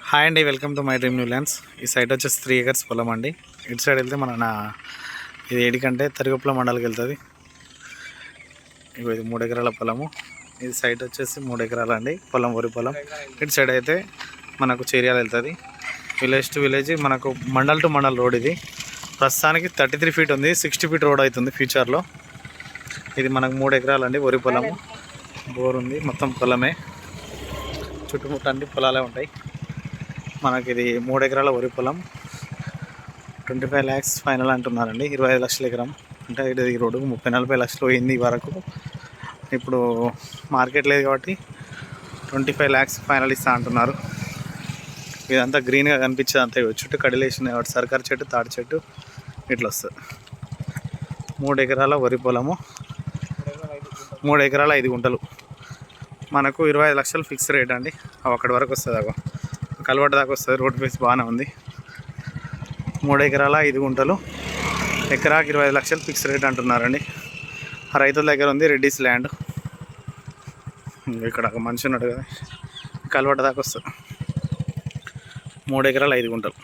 Hi అండి, welcome to my dream new lands. ఈ site వచ్చేసి 3 acres పొలం అండి. ఇటు సైడ్ వెళ్తే ఇది ఏడికంటే తరిగొప్పల మండలికి వెళ్తుంది. ఇది 3 ఎకరాల పొలము. ఇది సైట్ వచ్చేసి 3 ఎకరాలు అండి, పొలం వరి పొలం. ఇటు సైడ్ అయితే మనకు చేరియాలు వెళ్తుంది. విలేజ్ టు విలేజ్ మనకు మండల్ టు మండల్ రోడ్. ఇది ప్రస్తుతానికి 33 feet ఉంది, 60 feet రోడ్ అవుతుంది ఫ్యూచర్లో. ఇది మనకు 3 ఎకరాలు అండి, వరి పొలము. బోర్ ఉంది, మొత్తం పొలమే, చుట్టుముట్టు అన్ని పొలాలే ఉంటాయి. మనకి ఇది 3 ఎకరాల వరి పొలం. 25 lakhs ఫైనల్ అంటున్నారండి. 25 లక్షల ఎకరం అంటే ఈ రోడ్డుకు 30-40 లక్షలు పోయింది వరకు. ఇప్పుడు మార్కెట్ లేదు కాబట్టి 25 lakhs ఫైనల్ ఇస్తా అంటున్నారు. ఇదంతా గ్రీన్గా కనిపించేది అంతా చుట్టూ కడిలేసింది కాబట్టి సర్కారు చెట్టు, తాటి చెట్టు ఇట్లా వస్తుంది. 3 ఎకరాల వరి పొలము, 3 ఎకరాల 5 గుంటలు. మనకు 25 లక్షలు ఫిక్స్ రేట్ అండి. అక్కడి వరకు వస్తుంది, కలవట దాకా వస్తుంది. రోడ్ ఫేస్ బాగానే ఉంది. 3 ఎకరాల 5 గుంటలు, ఎకరాకి 25 లక్షలు ఫిక్స్ రేట్ అంటున్నారండి. ఆ రైతుల దగ్గర ఉంది రెడ్డిస్ ల్యాండ్. ఇక్కడ ఒక మనిషి ఉన్నాడు కదా, కలవట దాకా వస్తుంది. 3 ఎకరాల 5 గుంటలు.